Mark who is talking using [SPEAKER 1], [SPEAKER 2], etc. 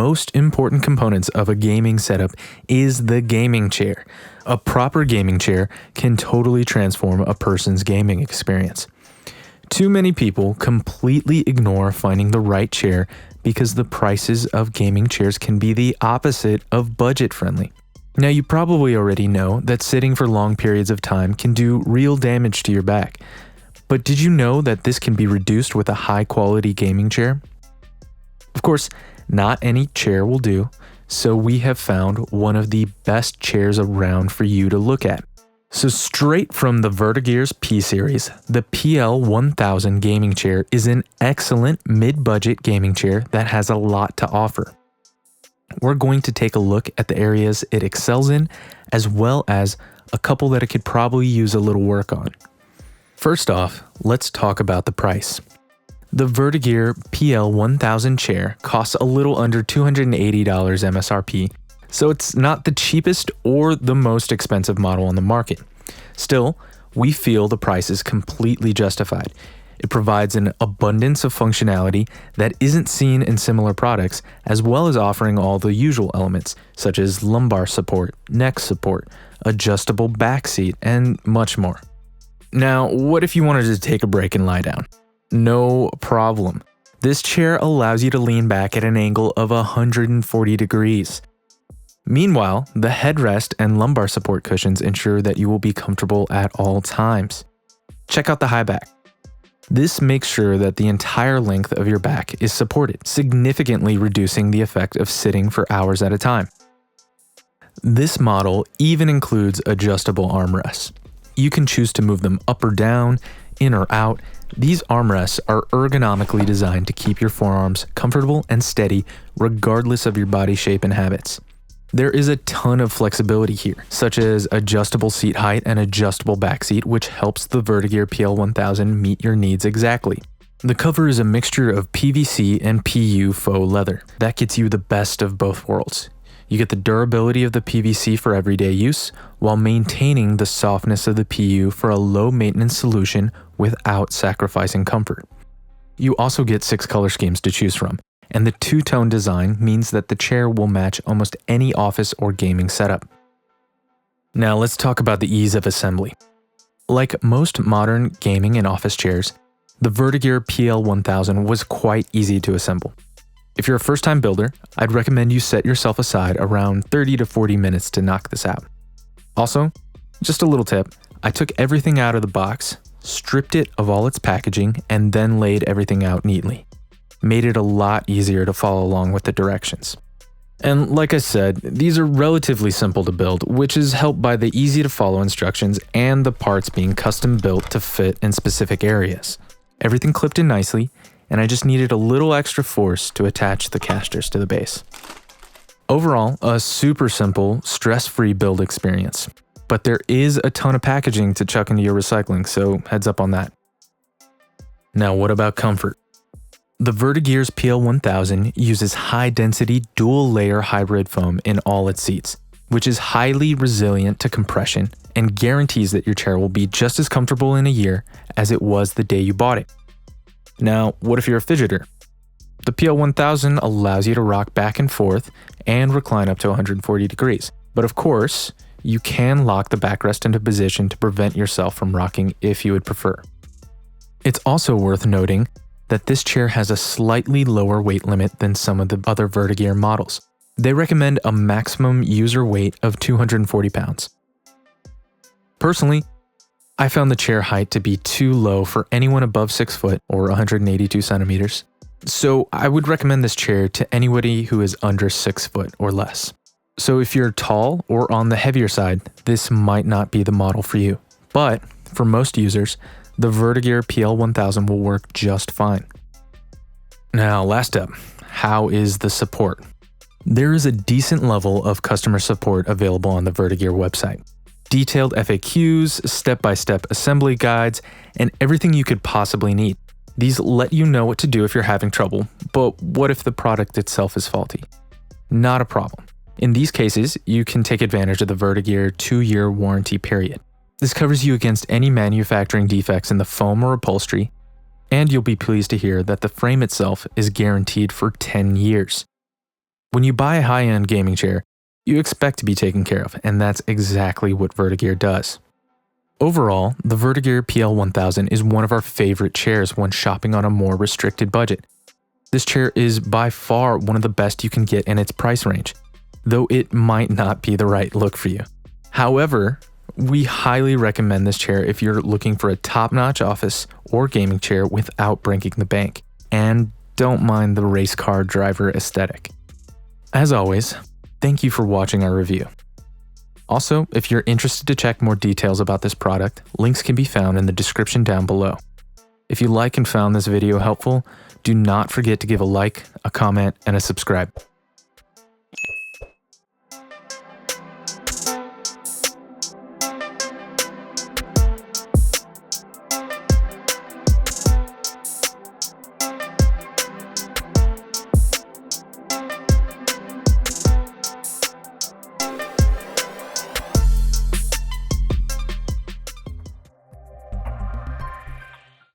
[SPEAKER 1] most important components of a gaming setup is the gaming chair. A proper gaming chair can totally transform a person's gaming experience. Too many people completely ignore finding the right chair because the prices of gaming chairs can be the opposite of budget-friendly. Now, you probably already know that sitting for long periods of time can do real damage to your back. But did you know that this can be reduced with a high-quality gaming chair? Of course, not any chair will do, so we have found one of the best chairs around for you to look at. So straight from the Vertagear's P-Series, the PL1000 gaming chair is an excellent mid-budget gaming chair that has a lot to offer. We're going to take a look at the areas it excels in, as well as a couple that it could probably use a little work on. First off, let's talk about the price. The Vertagear PL1000 chair costs a little under $280 MSRP, so it's not the cheapest or the most expensive model on the market. Still, we feel the price is completely justified. It provides an abundance of functionality that isn't seen in similar products, as well as offering all the usual elements, such as lumbar support, neck support, adjustable back seat, and much more. Now, what if you wanted to take a break and lie down? No problem. This chair allows you to lean back at an angle of 140 degrees. Meanwhile, the headrest and lumbar support cushions ensure that you will be comfortable at all times. Check out the high back. This makes sure that the entire length of your back is supported, significantly reducing the effect of sitting for hours at a time. This model even includes adjustable armrests. You can choose to move them up or down, in or out. These armrests are ergonomically designed to keep your forearms comfortable and steady regardless of your body shape and habits. There is a ton of flexibility here, such as adjustable seat height and adjustable back seat, which helps the Vertagear PL1000 meet your needs exactly. The cover is a mixture of PVC and PU faux leather. That gets you the best of both worlds. You get the durability of the PVC for everyday use, while maintaining the softness of the PU for a low-maintenance solution without sacrificing comfort. You also get 6 color schemes to choose from, and the two-tone design means that the chair will match almost any office or gaming setup. Now let's talk about the ease of assembly. Like most modern gaming and office chairs, the Vertagear PL1000 was quite easy to assemble. If you're a first-time builder, I'd recommend you set yourself aside around 30 to 40 minutes to knock this out. Also, just a little tip, I took everything out of the box, stripped it of all its packaging, and then laid everything out neatly. Made it a lot easier to follow along with the directions. And like I said, these are relatively simple to build, which is helped by the easy to follow instructions and the parts being custom built to fit in specific areas. Everything clipped in nicely, and I just needed a little extra force to attach the casters to the base. Overall, a super simple, stress-free build experience. But there is a ton of packaging to chuck into your recycling, so heads up on that. Now, what about comfort? The Vertagear's PL1000 uses high-density dual-layer hybrid foam in all its seats, which is highly resilient to compression and guarantees that your chair will be just as comfortable in a year as it was the day you bought it. Now, what if you're a fidgeter? The PL1000 allows you to rock back and forth and recline up to 140 degrees, but of course, you can lock the backrest into position to prevent yourself from rocking if you would prefer. It's also worth noting that this chair has a slightly lower weight limit than some of the other Vertagear models. They recommend a maximum user weight of 240 pounds. Personally, I found the chair height to be too low for anyone above 6 foot or 182 centimeters. So I would recommend this chair to anybody who is under 6 foot or less. So if you're tall or on the heavier side, this might not be the model for you. But for most users, the Vertagear PL1000 will work just fine. Now, last up, how is the support? There is a decent level of customer support available on the Vertagear website. Detailed FAQs, step-by-step assembly guides, and everything you could possibly need. These let you know what to do if you're having trouble, but what if the product itself is faulty? Not a problem. In these cases, you can take advantage of the Vertagear 2-year warranty period. This covers you against any manufacturing defects in the foam or upholstery, and you'll be pleased to hear that the frame itself is guaranteed for 10 years. When you buy a high-end gaming chair, you expect to be taken care of, and that's exactly what Vertagear does. Overall, the Vertagear PL1000 is one of our favorite chairs when shopping on a more restricted budget. This chair is by far one of the best you can get in its price range, though it might not be the right look for you. However, we highly recommend this chair if you're looking for a top-notch office or gaming chair without breaking the bank, and don't mind the race car driver aesthetic. As always, thank you for watching our review. Also, if you're interested to check more details about this product, links can be found in the description down below. If you like and found this video helpful, do not forget to give a like, a comment, and a subscribe.